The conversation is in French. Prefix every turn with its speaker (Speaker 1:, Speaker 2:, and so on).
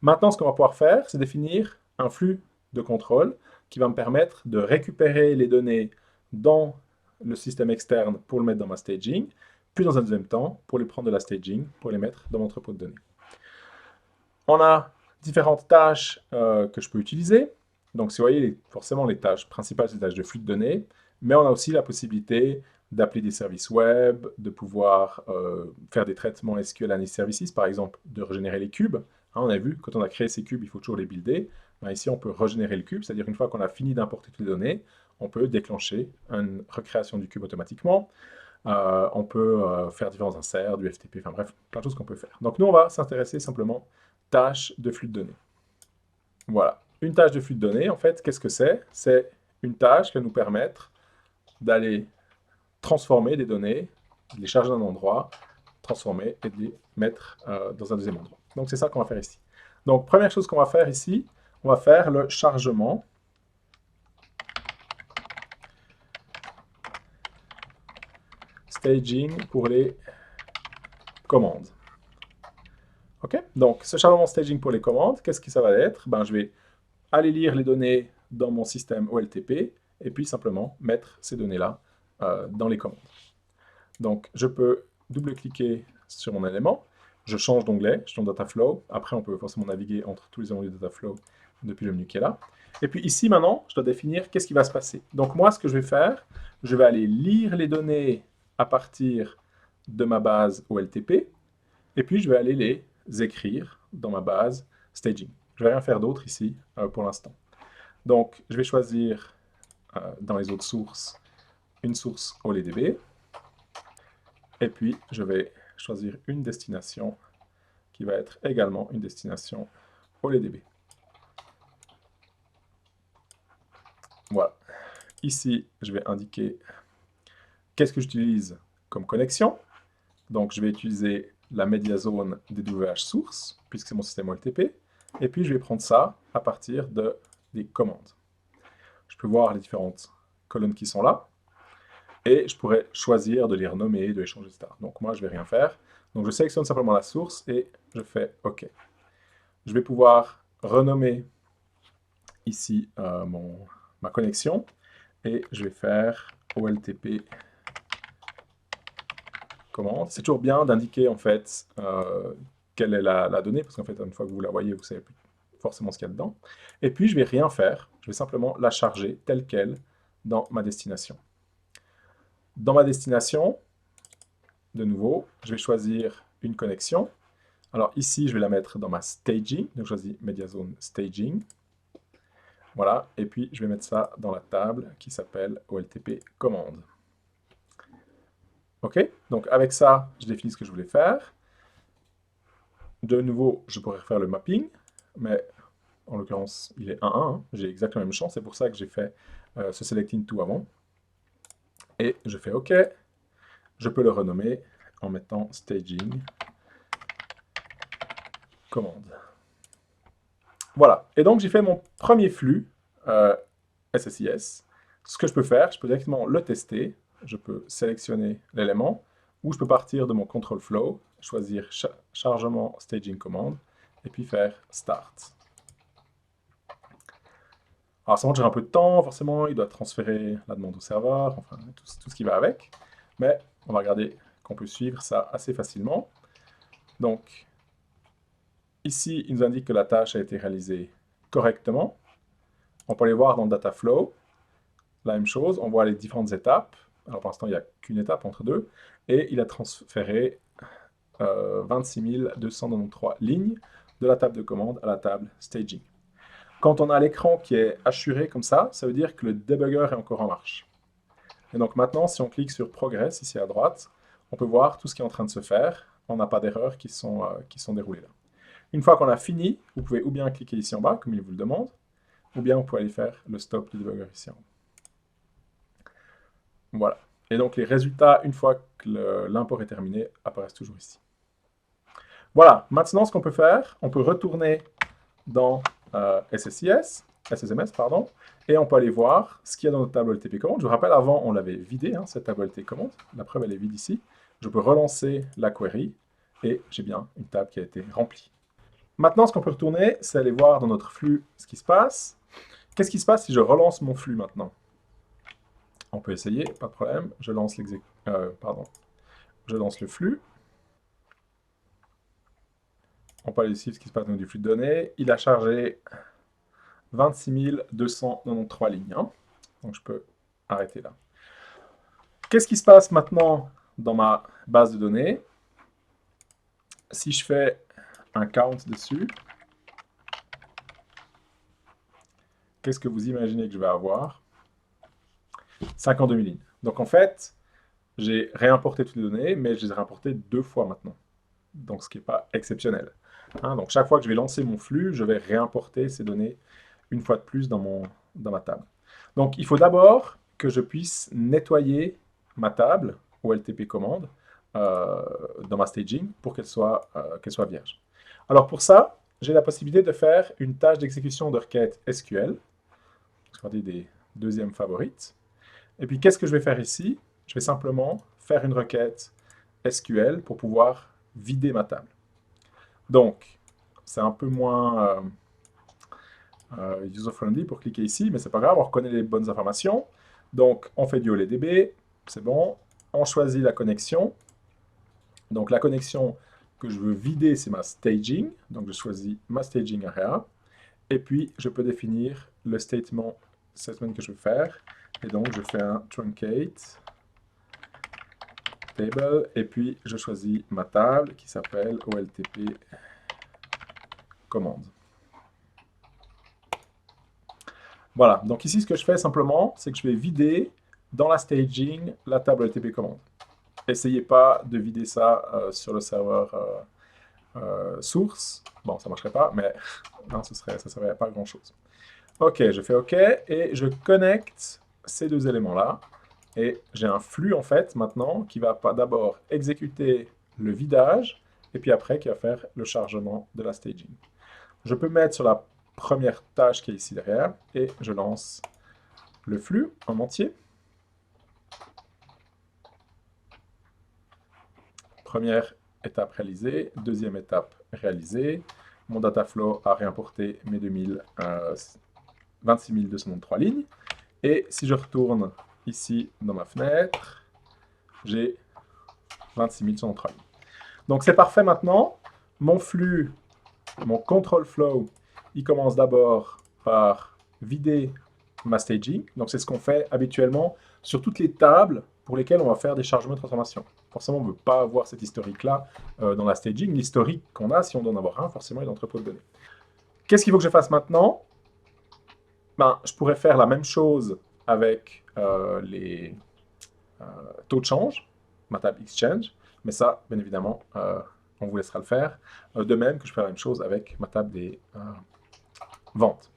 Speaker 1: Maintenant, ce qu'on va pouvoir faire, c'est définir un flux de contrôle qui va me permettre de récupérer les données dans le système externe pour le mettre dans ma staging, puis dans un deuxième temps, pour les prendre de la staging, pour les mettre dans mon entrepôt de données. On a différentes tâches que je peux utiliser. Donc, si vous voyez, forcément, les tâches principales, c'est les tâches de flux de données, mais on a aussi la possibilité d'appeler des services web, de pouvoir faire des traitements SQL Analysis Services, par exemple, de régénérer les cubes. Hein, on a vu, quand on a créé ces cubes, il faut toujours les builder. Ben, ici, on peut régénérer le cube, c'est-à-dire une fois qu'on a fini d'importer toutes les données, on peut déclencher une recréation du cube automatiquement. On peut faire différents inserts, du FTP, enfin bref, plein de choses qu'on peut faire. Donc nous, on va s'intéresser simplement tâches de flux de données. Voilà. Une tâche de flux de données, en fait, qu'est-ce que c'est? C'est une tâche qui va nous permettre d'aller transformer des données, de les charger d'un endroit, transformer et de les mettre dans un deuxième endroit. Donc c'est ça qu'on va faire ici. Donc première chose qu'on va faire ici, on va faire le chargement. Staging pour les commandes. Ok? Donc ce chargement staging pour les commandes, qu'est-ce que ça va être? Ben, je vais aller lire les données dans mon système OLTP et puis simplement mettre ces données-là dans les commandes. Donc, je peux double-cliquer sur mon élément, je change d'onglet, je change Data Flow. Après, on peut forcément naviguer entre tous les onglets de Data Flow depuis le menu qui est là. Et puis ici, maintenant, je dois définir qu'est-ce qui va se passer. Donc moi, ce que je vais faire, je vais aller lire les données à partir de ma base OLTP, et puis je vais aller les écrire dans ma base staging. Je ne vais rien faire d'autre ici pour l'instant. Donc, je vais choisir dans les autres sources une source OLEDB. Et puis, je vais choisir une destination qui va être également une destination OLEDB. Voilà. Ici, je vais indiquer qu'est-ce que j'utilise comme connexion. Donc, je vais utiliser la MediaZone DWH source, puisque c'est mon système OLTP. Et puis, je vais prendre ça à partir des commandes. Je peux voir les différentes colonnes qui sont là. Et je pourrais choisir de les renommer, de les changer, etc. Donc moi, je ne vais rien faire. Donc je sélectionne simplement la source et je fais OK. Je vais pouvoir renommer ici ma connexion et je vais faire OLTP commande. C'est toujours bien d'indiquer en fait quelle est la donnée, parce qu'en fait, une fois que vous la voyez, vous savez plus forcément ce qu'il y a dedans. Et puis, je ne vais rien faire. Je vais simplement la charger telle qu'elle dans ma destination. Dans ma destination, de nouveau, je vais choisir une connexion. Alors ici, je vais la mettre dans ma staging. Donc, je choisis MediaZone Staging. Voilà. Et puis, je vais mettre ça dans la table qui s'appelle OLTP commande. OK? Donc, avec ça, je définis ce que je voulais faire. De nouveau, je pourrais refaire le mapping, mais en l'occurrence, il est 1-1. J'ai exactement le même champ. C'est pour ça que j'ai fait ce selecting tout avant. Et je fais OK. Je peux le renommer en mettant staging commande. Voilà. Et donc, j'ai fait mon premier flux SSIS. Ce que je peux faire, je peux directement le tester. Je peux sélectionner l'élément, ou je peux partir de mon control flow, choisir chargement staging commande, et puis faire start. Alors, ça va durer un peu de temps, forcément, il doit transférer la demande au serveur, enfin, tout ce qui va avec. Mais on va regarder qu'on peut suivre ça assez facilement. Donc, ici, il nous indique que la tâche a été réalisée correctement. On peut aller voir dans Data Flow, la même chose, on voit les différentes étapes. Alors pour l'instant, il n'y a qu'une étape entre deux. Et il a transféré 26 293 lignes de la table de commande à la table staging. Quand on a l'écran qui est assuré comme ça veut dire que le debugger est encore en marche. Et donc maintenant, si on clique sur Progress, ici à droite, on peut voir tout ce qui est en train de se faire. On n'a pas d'erreurs qui sont déroulées là. Une fois qu'on a fini, vous pouvez ou bien cliquer ici en bas, comme il vous le demande, ou bien vous pouvez aller faire le stop du debugger ici en haut. Voilà. Et donc les résultats, une fois que l'import est terminé, apparaissent toujours ici. Voilà. Maintenant, ce qu'on peut faire, on peut retourner dans SSMS, pardon, et on peut aller voir ce qu'il y a dans notre table LTP commande. Je vous rappelle, avant, on l'avait vidé, cette table LTP commande. La preuve, elle est vide ici. Je peux relancer la query, et j'ai bien une table qui a été remplie. Maintenant, ce qu'on peut retourner, c'est aller voir dans notre flux ce qui se passe. Qu'est-ce qui se passe si je relance mon flux maintenant? On peut essayer, pas de problème. Je lance je lance le flux. On peut aller suivre ce qui se passe dans du flux de données. Il a chargé 26 293 lignes. Hein. Donc je peux arrêter là. Qu'est-ce qui se passe maintenant dans ma base de données? Si je fais un count dessus, qu'est-ce que vous imaginez que je vais avoir? 52 000 lignes. Donc en fait, j'ai réimporté toutes les données, mais je les ai réimportées 2 fois maintenant. Donc ce qui n'est pas exceptionnel. Hein, donc chaque fois que je vais lancer mon flux, je vais réimporter ces données une fois de plus dans ma table. Donc il faut d'abord que je puisse nettoyer ma table OLTP commande dans ma staging pour qu'elle soit vierge. Alors pour ça, j'ai la possibilité de faire une tâche d'exécution de requête SQL, ce des deuxièmes favorites. Et puis qu'est-ce que je vais faire ici? Je vais simplement faire une requête SQL pour pouvoir vider ma table. Donc, c'est un peu moins user-friendly pour cliquer ici, mais c'est pas grave, on reconnaît les bonnes informations. Donc, on fait du OLEDB, c'est bon. On choisit la connexion. Donc, la connexion que je veux vider, c'est ma staging. Donc, je choisis ma staging area. Et puis, je peux définir le statement que je veux faire. Et donc, je fais un truncate table. Et puis, je choisis ma table qui s'appelle OLTP commande. Voilà, donc ici, ce que je fais simplement, c'est que je vais vider dans la staging la table OLTP commande. Essayez pas de vider ça sur le serveur source. Bon, ça ne marcherait pas, mais non, ça ne servirait pas à grand-chose. OK, je fais OK, et je connecte ces deux éléments-là. Et j'ai un flux, en fait, maintenant, qui va d'abord exécuter le vidage, et puis après, qui va faire le chargement de la staging. Je peux mettre sur la première tâche qui est ici derrière, et je lance le flux en entier. Première étape réalisée, deuxième étape réalisée. Mon dataflow a réimporté mes 26 293 lignes. Et si je retourne ici dans ma fenêtre, j'ai 26 293 lignes. Donc c'est parfait maintenant. Mon flux, mon control flow, il commence d'abord par vider ma staging. Donc c'est ce qu'on fait habituellement sur toutes les tables pour lesquelles on va faire des chargements de transformation. Forcément, on ne veut pas avoir cet historique-là dans la staging. L'historique qu'on a, si on doit en avoir un, forcément, est l'entrepôt de données. Qu'est-ce qu'il faut que je fasse maintenant? Ben, je pourrais faire la même chose avec les taux de change, ma table Exchange, mais ça, bien évidemment, on vous laissera le faire. De même que je fais la même chose avec ma table des ventes.